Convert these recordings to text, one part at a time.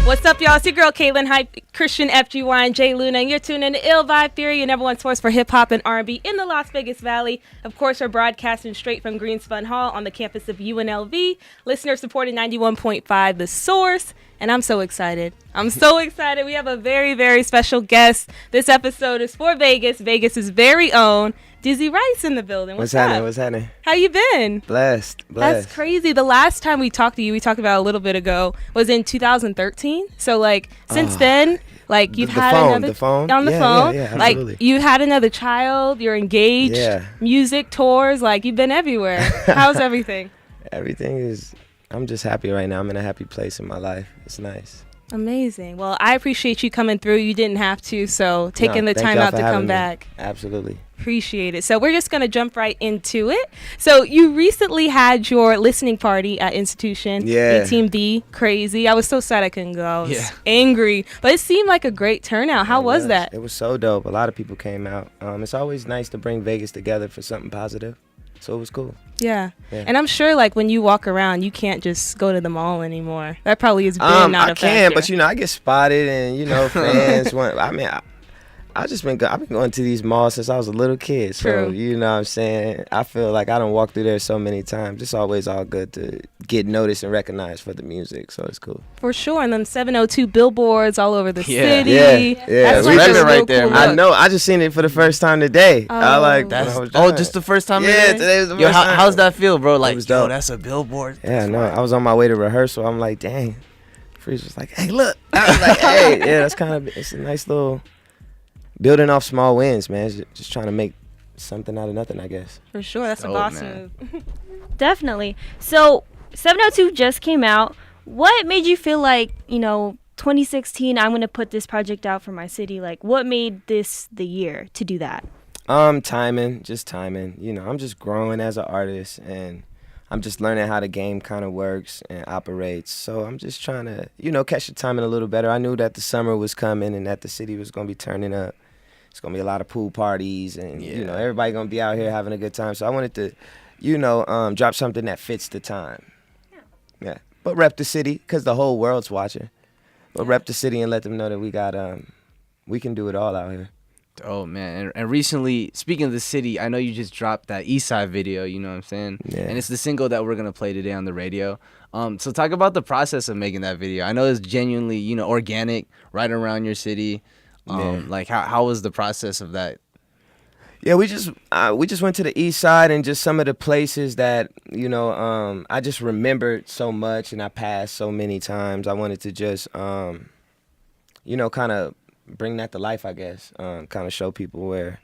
What's up, y'all? It's your girl, Caitlin Hype, Christian FGY, and Jay Luna, and you're tuning in to Ill Vibe Theory, your number one source for hip-hop and R&B in the Las Vegas Valley. Of course, we're broadcasting straight from Greenspan Hall on the campus of UNLV. Listener-supported 91.5 The Source, and I'm so excited. We have a very, very special guest. This episode is for Vegas, Vegas's very own Dizzy Wright's in the building. What's up? What's happening? How you been? Blessed. That's crazy. The last time we talked to you, we talked about a little bit ago, was in 2013. So, since then, you've had another... phone? On the phone. Yeah, absolutely. You had another child, you're engaged, music, tours, you've been everywhere. How's everything? Everything is... I'm just happy right now. I'm in a happy place in my life. It's nice. Amazing. Well, I appreciate you coming through. You didn't have to, so taking the time out to come back. Absolutely. Appreciate it. So we're just going to jump right into it. So you recently had your listening party at Institution. Yeah. Team B, crazy. I was so sad I couldn't go. I was angry. But it seemed like a great turnout. How was that? It was so dope. A lot of people came out. It's always nice to bring Vegas together for something positive. So it was cool. Yeah. And I'm sure when you walk around, you can't just go to the mall anymore. That probably has been not a factor. I can, but I get spotted and fans want. I've been going to these malls since I was a little kid. So, True. You know what I'm saying? I feel like I don't walk through there so many times. It's always all good to get noticed and recognized for the music. So it's cool. For sure. And then 702 billboards all over the city. Yeah. That's we read it right cool there. look. I know. I just seen it for the first time today. Just the first time? Yeah, today was the first time. How's that feel, bro? It was dope. That's a billboard. Yeah, no. I was on my way to rehearsal. I'm like, dang. Freeze was like, hey, look. I was like, hey. Yeah, it's a nice little... building off small wins, man. Just trying to make something out of nothing, I guess. For sure. That's a boss move. Definitely. So 702 just came out. What made you feel like, 2016, I'm going to put this project out for my city? What made this the year to do that? Timing. I'm just growing as an artist, and I'm just learning how the game kind of works and operates. So I'm just trying to, catch the timing a little better. I knew that the summer was coming and that the city was going to be turning up. It's going to be a lot of pool parties and, everybody going to be out here having a good time. So I wanted to, drop something that fits the time. Yeah. But rep the city because the whole world's watching. But rep the city and let them know that we can do it all out here. Oh, man. And recently, speaking of the city, I know you just dropped that Eastside video, you know what I'm saying? Yeah. And it's the single that we're going to play today on the radio. So talk about the process of making that video. I know it's genuinely, organic, right around your city. How was the process of that? Yeah, we just went to the east side and just some of the places that, I just remembered so much and I passed so many times. I wanted to just, kind of bring that to life, I guess, kind of show people where,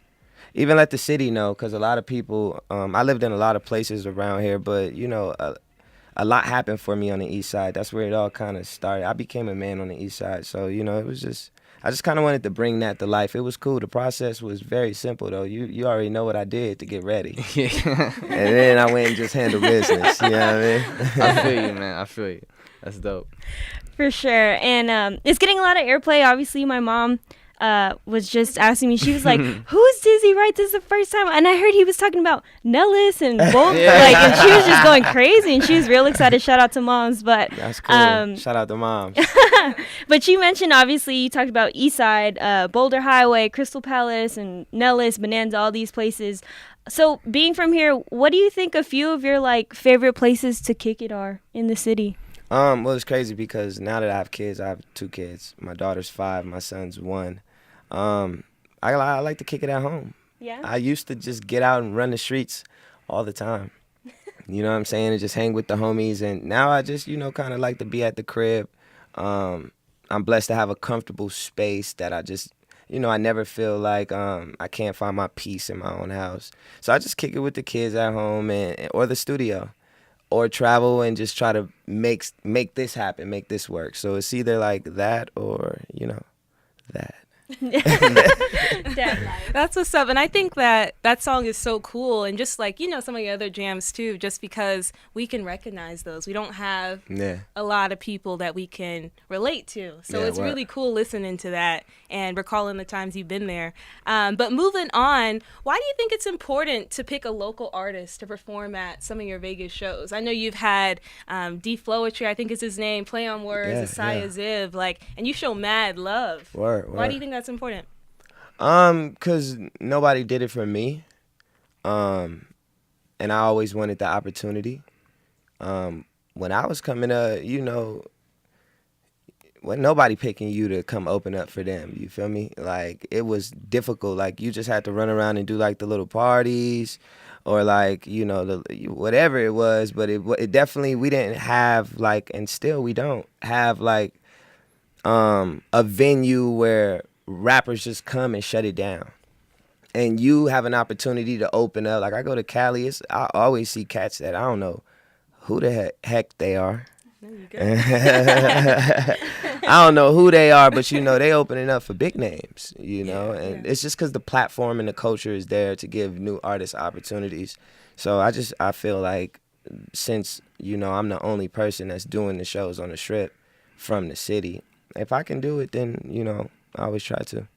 even let the city know, because a lot of people, I lived in a lot of places around here, but, a lot happened for me on the east side. That's where it all kind of started. I became a man on the east side, so, it was just... I just kind of wanted to bring that to life. It was cool. The process was very simple, though. You already know what I did to get ready. Yeah. And then I went and just handled business. You know what I mean? I feel you, man. I feel you. That's dope. For sure. And it's getting a lot of airplay. Obviously, my mom was just asking me. She was like, who's Dizzy Wright? This is the first time. And I heard he was talking about Nellis and Bolt. And she was just going crazy. And she was real excited. Shout out to moms. But that's cool. Shout out to moms. But you mentioned, obviously, you talked about Eastside, Boulder Highway, Crystal Palace, and Nellis, Bonanza, all these places. So being from here, what do you think a few of your favorite places to kick it are in the city? Well, it's crazy because now that I have kids, I have 2 kids. My daughter's 5, my son's 1. I like to kick it at home. Yeah. I used to just get out and run the streets all the time. You know what I'm saying? And just hang with the homies. And now I just, kind of like to be at the crib. I'm blessed to have a comfortable space that I just, I never feel like I can't find my peace in my own house. So I just kick it with the kids at home or the studio. Or travel and just try to make this happen, make this work. So it's either like that or, that. Dad life. That's what's up. And I think that that song is so cool. And just like, some of the other jams too, just because we can recognize those. We don't have Yeah. a lot of people that we can relate to. So Yeah, it's word. really cool listening to that and recalling the times you've been there. But moving on, why do you think it's important to pick a local artist to perform at some of your Vegas shows? I know you've had D Flowetry, I think is his name, Play on Words, Yeah, Asaya Ziv, and you show mad love. Word, Why do you think that's important? 'Cause nobody did it for me. And I always wanted the opportunity. When I was coming up, wasn't nobody picking you to come open up for them. You feel me? Like, it was difficult. Like, you just had to run around and do like the little parties or whatever it was. But it definitely, we didn't have and still we don't have a venue where rappers just come and shut it down. And you have an opportunity to open up. Like, I go to Cali, I always see cats that I don't know who the heck they are. There you go. I don't know who they are, but they opening up for big names, and yeah. it's just because the platform and the culture is there to give new artists opportunities. So I feel like since, I'm the only person that's doing the shows on the Strip from the city, if I can do it, then, I always try to.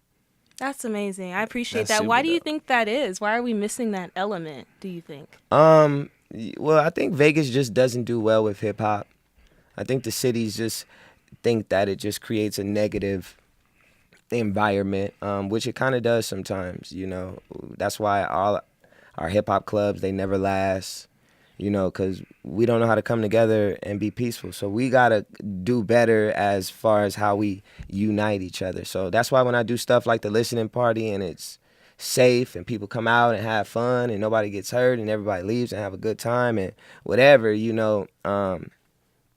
That's amazing. I appreciate That's that. Why super do you dope. think that is? Why are we missing that element, do you think? Well, I think Vegas just doesn't do well with hip hop. I think the cities just think that it just creates a negative environment, which it kind of does sometimes. That's why all our hip hop clubs, they never last. Because we don't know how to come together and be peaceful. So we gotta do better as far as how we unite each other. So that's why when I do stuff like the listening party and it's safe and people come out and have fun and nobody gets hurt and everybody leaves and have a good time and whatever,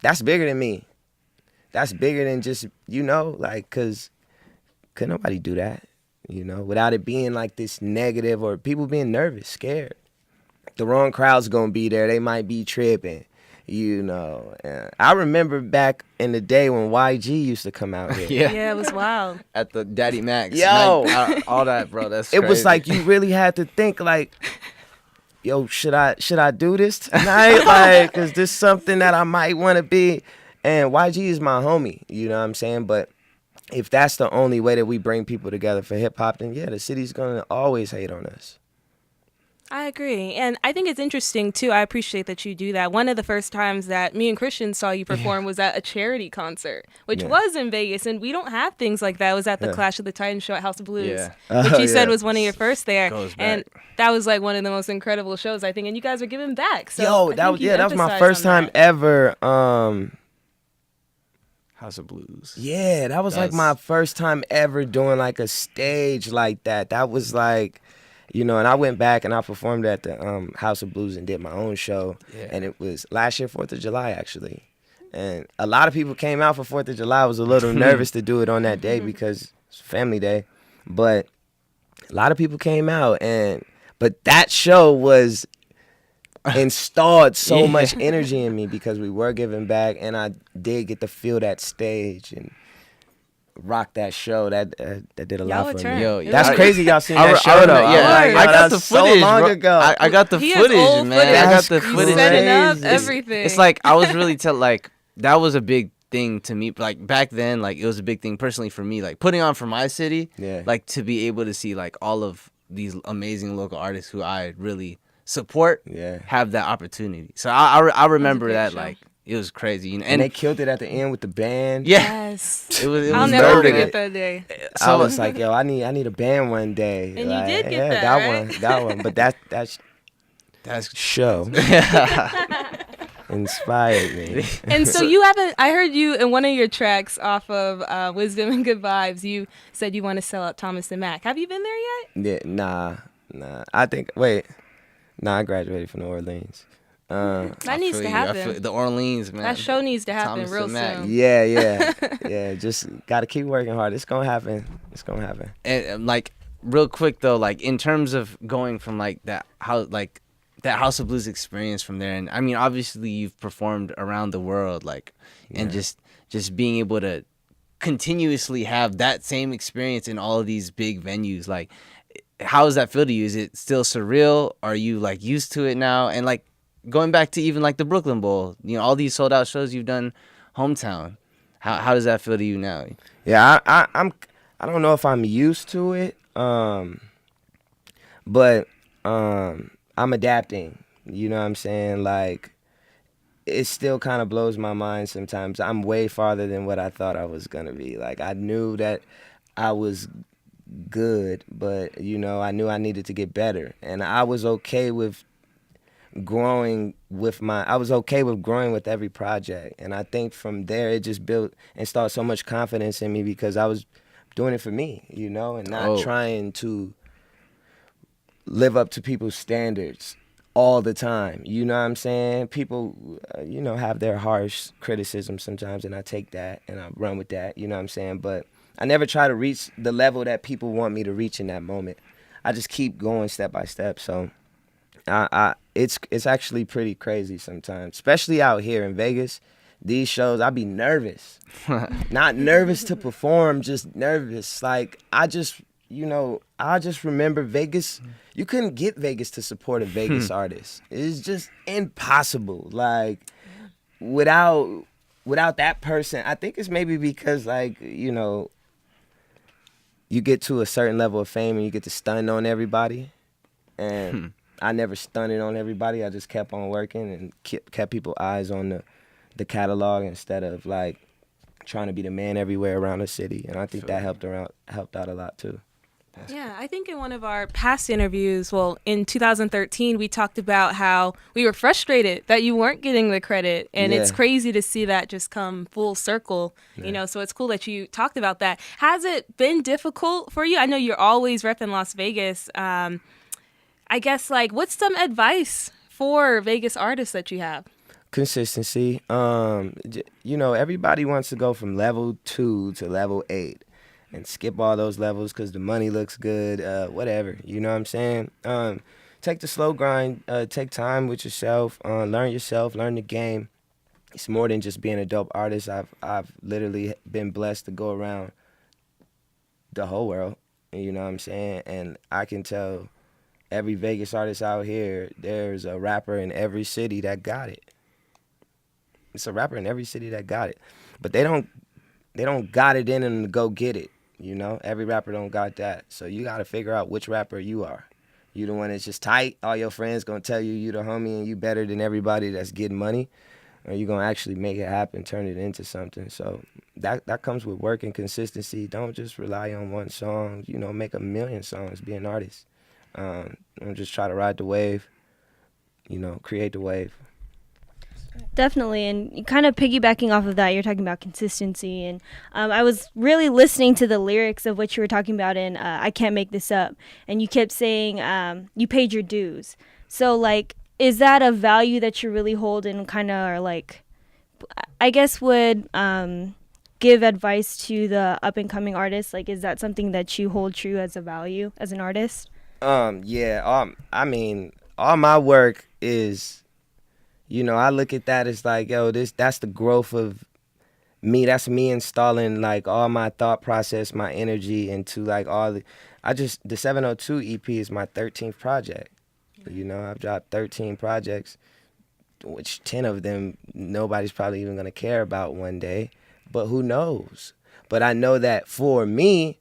that's bigger than me. That's bigger than just, because could nobody do that, without it being like this negative or people being nervous, scared. The wrong crowd's gonna be there. They might be tripping, I remember back in the day when YG used to come out here. Yeah, it was wild. At the Daddy Max. Yo. All that, bro. That's It crazy. was like you really had to think yo, should I do this tonight? Is this something that I might want to be? And YG is my homie, you know what I'm saying? But if that's the only way that we bring people together for hip hop, then yeah, the city's gonna always hate on us. I agree. And I think it's interesting, too. I appreciate that you do that. One of the first times that me and Christian saw you perform was at a charity concert, which was in Vegas. And we don't have things like that. It was at the Clash of the Titans show at House of Blues, which you said was one of your first there. Goes And back. that was one of the most incredible shows, I think. And you guys were giving back. So Yo, I that think you was my emphasized first on time that. ever. House of Blues. Yeah, that was That's- my first time ever doing a stage like that. That was and I went back and I performed at the House of Blues and did my own show. Yeah. And it was last year, 4th of July, actually. And a lot of people came out for 4th of July. I was a little nervous to do it on that day because it's family day. But a lot of people came out. But that show was installed so much energy in me because we were giving back. And I did get to feel that stage and rock that show. That did a Y'all lot were for turned. me. Yo, That's I- crazy y'all seen I that show, remember, though. yeah, I got that's the footage. so long bro. ago. I got the He has footage, old man. footage. I got That's the crazy. footage. Setting up Crazy. everything. It's like I was really that was a big thing to me. Like back then, it was a big thing personally for me. Like putting on for my city, Yeah. to be able to see all of these amazing local artists who I really support, Yeah. have that opportunity. So I remember great that show. it was crazy. And they killed it at the end with the band. yeah, Yes. it was. I'll was never murder. forget that day. I So- was like, yo, I need a band one day. And you did get that, right? that one. But that That's show inspired me. And so you haven't, I heard you in one of your tracks off of Wisdom and Good Vibes, you said you want to sell out Thomas and Mack. Have you been there yet? Yeah, nah. I graduated from New Orleans. That needs to happen. The Orleans, man. That show needs to happen Thomas real and Mack. soon. Yeah. Just gotta keep working hard. It's gonna happen. And real quick though, in terms of going from that House of Blues experience from there, and I mean obviously you've performed around the world, and just being able to continuously have that same experience in all of these big venues? Like, how does that feel to you? Is it still surreal? Are you like used to it now? And like going back to even like the Brooklyn Bowl, you know, all these sold out shows you've done hometown. How does that feel to you now? Yeah, I don't know if I'm used to it, but I'm adapting. You know what I'm saying? Like, it still kind of blows my mind sometimes. I'm way farther than what I thought I was gonna be. Like, I knew that I was good, but you know, I knew I needed to get better, and I was okay with growing with every project. And I think from there it just built and started so much confidence in me because I was doing it for me, you know, and not trying to live up to people's standards all the time. You know what I'm saying? People, you know, have their harsh criticism sometimes, and I take that and I run with that, you know what I'm saying? But I never try to reach the level that people want me to reach in that moment. I just keep going step by step. So it's actually pretty crazy sometimes, especially out here in Vegas. These shows, I be nervous. Not nervous to perform, just nervous. Like, I just remember Vegas. You couldn't get Vegas to support a Vegas artist. It's just impossible. Like, without that person, I think it's maybe because, like, you know, you get to a certain level of fame and you get to stun on everybody. And I never stunned on everybody. I just kept on working and kept people's eyes on the catalog instead of, like, trying to be the man everywhere around the city. And I think that helped out a lot too. Yeah, I think in one of our past interviews, well, in 2013, we talked about how we were frustrated that you weren't getting the credit. And it's crazy to see that just come full circle, you know, so it's cool that you talked about that. Has it been difficult for you? I know you're always repping Las Vegas. I guess, like, what's some advice for Vegas artists that you have? Consistency. You know, everybody wants to go from level 2 to level 8 and skip all those levels because the money looks good, whatever. You know what I'm saying? Take the slow grind. Take time with yourself. Learn yourself. Learn the game. It's more than just being a dope artist. I've literally been blessed to go around the whole world. You know what I'm saying? And I can tell every Vegas artist out here, there's a rapper in every city that got it. It's a rapper in every city that got it. But they don't got it in them to go get it, you know? Every rapper don't got that. So you got to figure out which rapper you are. You the one that's just tight, all your friends going to tell you the homie and you better than everybody that's getting money, or you going to actually make it happen, turn it into something. So that comes with work and consistency. Don't just rely on one song. You know, make a million songs, be an artist. Don't just try to ride the wave, you know, create the wave. Definitely, and kind of piggybacking off of that, you're talking about consistency, and I was really listening to the lyrics of what you were talking about in I Can't Make This Up, and you kept saying you paid your dues. So, like, is that a value that you really hold and kind of are like, I guess would give advice to the up-and-coming artists? Like, is that something that you hold true as a value as an artist? Yeah, I mean, all my work is, you know, I look at that as like, yo, that's the growth of me. That's me installing, like, all my thought process, my energy into, like, the 702 EP is my 13th project. You know, I've dropped 13 projects, which 10 of them nobody's probably even going to care about one day, but who knows? But I know that for me,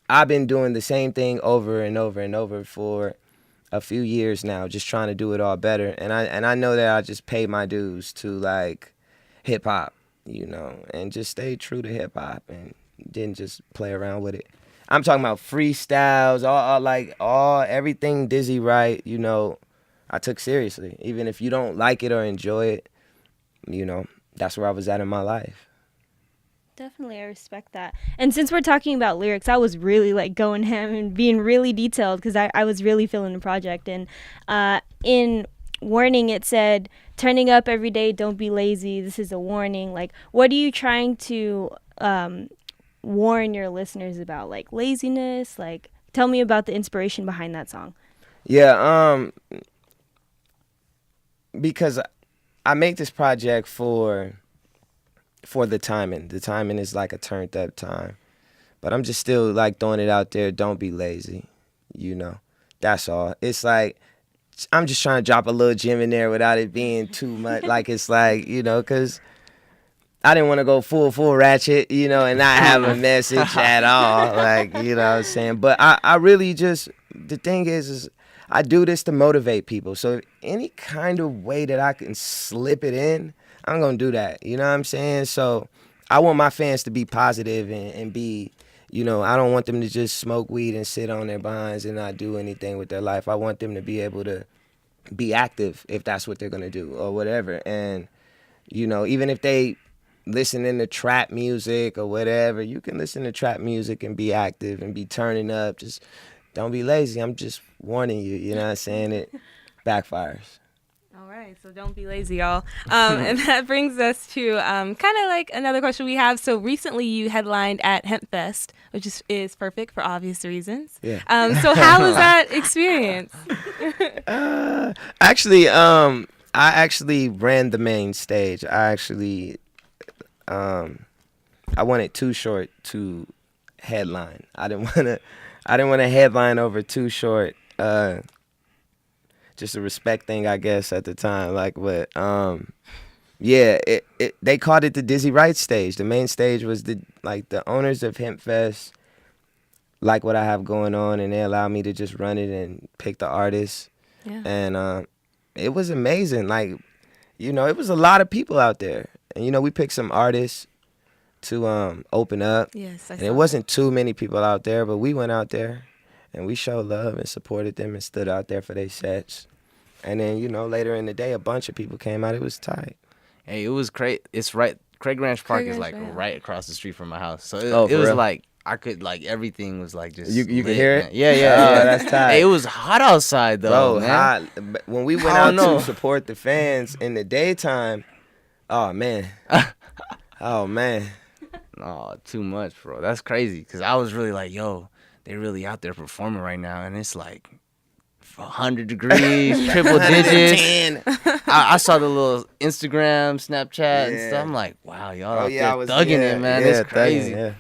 I've been doing the same thing over and over and over for a few years now, just trying to do it all better. And I know that I just pay my dues to, like, hip hop, you know, and just stay true to hip hop and didn't just play around with it. I'm talking about freestyles, all everything Dizzy Wright, you know, I took seriously. Even if you don't like it or enjoy it, you know, that's where I was at in my life. Definitely, I respect that. And since we're talking about lyrics, I was really, like, going ham and being really detailed because I was really feeling the project. And in Warning, it said, turning up every day, don't be lazy. This is a warning. Like, what are you trying to warn your listeners about? Like, laziness? Like, tell me about the inspiration behind that song. Yeah, because I make this project for for the timing. The timing is like a turned up time. But I'm just still like throwing it out there. Don't be lazy, you know. That's all. It's like I'm just trying to drop a little gem in there without it being too much. Like it's like, you know, because I didn't want to go full ratchet, you know, and not have a message at all. Like, you know what I'm saying? But I really just, the thing is I do this to motivate people. So if any kind of way that I can slip it in, I'm going to do that. You know what I'm saying? So I want my fans to be positive and be, you know, I don't want them to just smoke weed and sit on their behinds and not do anything with their life. I want them to be able to be active if that's what they're going to do or whatever. And, you know, even if they listening to trap music or whatever, you can listen to trap music and be active and be turning up. Just don't be lazy. I'm just warning you, you know what I'm saying? It backfires. All right, so don't be lazy, y'all. And that brings us to kind of like another question we have. So recently you headlined at Hemp Fest, which is perfect for obvious reasons. Yeah. So how was that experience? Actually, I actually ran the main stage. I wanted Too Short to headline. I didn't want to headline over Too Short. Just a respect thing, I guess, at the time. Like, but yeah, they called it the Dizzy Wright stage. The main stage was the owners of Hemp Fest like what I have going on, and they allowed me to just run it and pick the artists. Yeah. And it was amazing. Like, you know, it was a lot of people out there, and you know, we picked some artists to open up. Yes, and it wasn't too many people out there, but we went out there and we showed love and supported them and stood out there for their sets. And then, you know, later in the day, a bunch of people came out. It was tight. Hey, it was great. It's right. Craig Ranch Park is like Ranch, yeah. right across the street from my house. So Oh, it for was real? like I could like everything was like just You could lit, hear man. it? Yeah. Oh, that's tight. Hey, it was hot outside though, Bro, man. hot. When we went I out don't know. to support the fans in the daytime, oh, man. Oh, man. Oh, too much, bro. That's crazy. Cause I was really like, yo, they're really out there performing right now, and it's like 100 degrees, triple digits. 10. I saw the little Instagram, Snapchat, and Yeah. stuff. I'm like, wow, y'all Oh, out yeah, I there was thugging it, man. Yeah, It's crazy. thugging, yeah.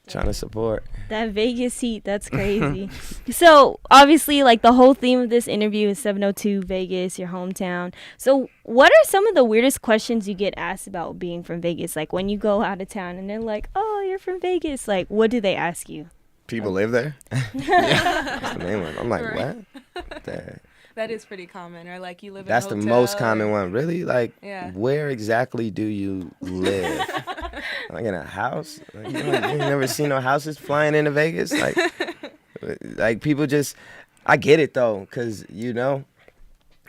Trying to support. That Vegas heat, that's crazy. So, obviously, like, the whole theme of this interview is 702 Vegas, your hometown. So, what are some of the weirdest questions you get asked about being from Vegas? Like, when you go out of town and they're like, oh, you're from Vegas. Like, what do they ask you? People live there? That's the main one. I'm like, Right. what? That is pretty common. Or like you live That's in the a most hotel, common or- one. Really? Like, Yeah. where exactly do you live? Like in a house? Like, you never seen no houses flying into Vegas? Like people just, I get it though, because, you know,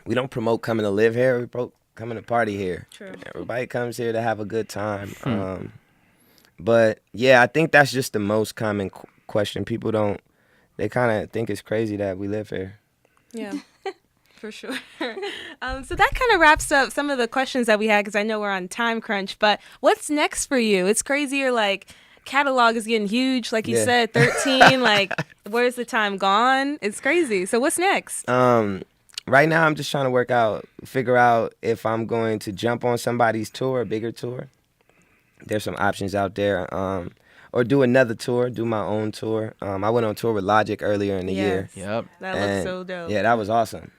we don't promote coming to live here. We promote coming to party here. True. Everybody comes here to have a good time. But yeah, I think that's just the most common question. People don't, they kind of think it's crazy that we live here. Yeah, for sure. So that kind of wraps up some of the questions that we had, because I know we're on time crunch. But what's next for you? It's crazy. Your like catalog is getting huge. Like you Yeah. said, 13. Like, where's the time gone? It's crazy. So what's next? Right now, I'm just trying to figure out if I'm going to jump on somebody's tour, a bigger tour. There's some options out there. Or do another tour, do my own tour. I went on tour with Logic earlier in the year. Yes. Yep. That looks so dope. Yeah, that was awesome.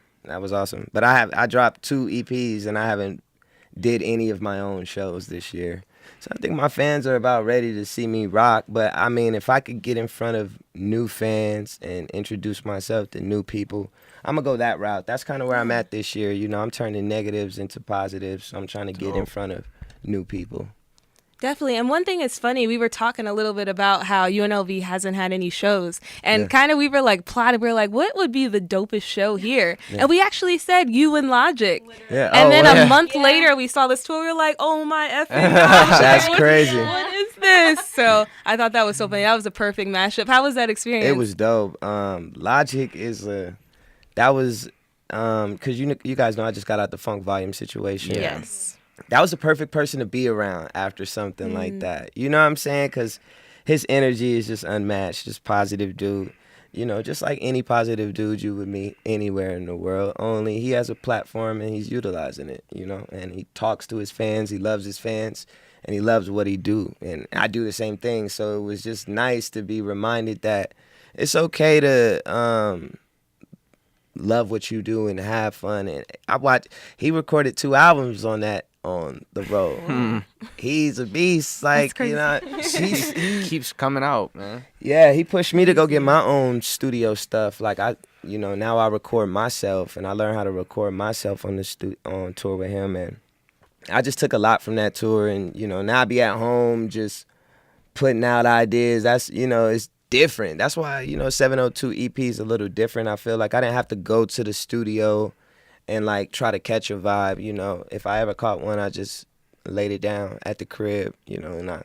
But I dropped 2 EPs and I haven't did any of my own shows this year. So I think my fans are about ready to see me rock. But I mean, if I could get in front of new fans and introduce myself to new people, I'm gonna go that route. That's kind of where I'm at this year. You know, I'm turning negatives into positives. I'm trying to get in front of new people. Definitely. And one thing is funny, we were talking a little bit about how UNLV hasn't had any shows. And kind of we were like plotted, we were like, what would be the dopest show here? And we actually said you and Logic. Yeah. And then yeah. a month later, we saw this tour. We were like, oh my effing gosh. That's Like, crazy. What is this? So I thought that was so funny. That was a perfect mashup. How was that experience? It was dope. Logic is because you guys know I just got out the Funk Volume situation. Yes. That was the perfect person to be around after something like that. You know what I'm saying? Because his energy is just unmatched, just positive dude. You know, just like any positive dude you would meet anywhere in the world. Only he has a platform and he's utilizing it, you know. And he talks to his fans. He loves his fans. and he loves what he do, and I do the same thing. So it was just nice to be reminded that it's okay to love what you do and have fun. And he recorded 2 albums on the road. He's a beast. Like, you know, He keeps coming out, man. yeah, he pushed me to go get my own studio stuff. Like now I record myself, and I learned how to record myself on on tour with him, and I just took a lot from that tour. And now I be at home just putting out ideas. That's it's different. That's why 702 EP is a little different. I feel like I didn't have to go to the studio and like try to catch a vibe. If I ever caught one, I just laid it down at the crib. And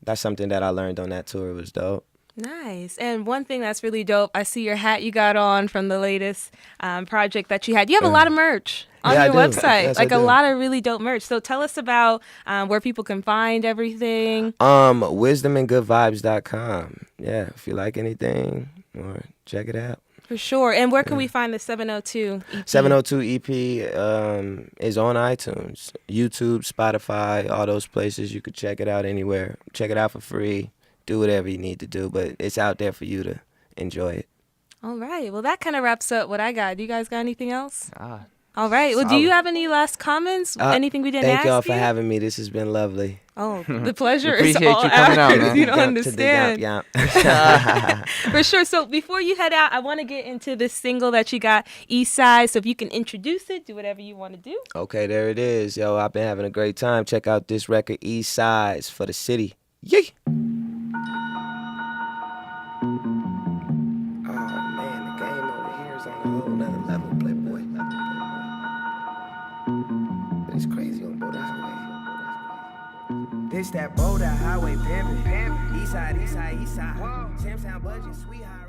that's something that I learned on that tour. It was dope. Nice. And one thing that's really dope, I see your hat you got on from the latest project that you had. You have a lot of merch on Yeah, your I do. website, Yes, like I a do. lot of really dope merch. So tell us about where people can find everything. Wisdomandgoodvibes.com. Yeah, if you like anything, or check it out. For sure. And where can we find the 702 EP? 702 EP is on iTunes, YouTube, Spotify, all those places. You could check it out anywhere. Check it out for free. Do whatever you need to do, but it's out there for you to enjoy it. All right. Well, that kind of wraps up what I got. Do you guys got anything else? Ah, All right. Well, do solid. you have any last comments? Anything we didn't Thank ask y'all for you? having me. This has been lovely. Oh, the pleasure is Appreciate all you coming out, ours. man. You don't Yump to the understand. yump. For sure. So before you head out, I want to get into this single that you got, East Side. So if you can introduce it, do whatever you want to do. Okay, there it is. Yo, I've been having a great time. Check out this record, East Sides, for the city. Yay! Oh man, the game over here is on a whole nother level, Playboy. But it's crazy on both highways. This that Boulder Highway pimpin'. East side, east side, east side. Sam Sound budget, sweet high.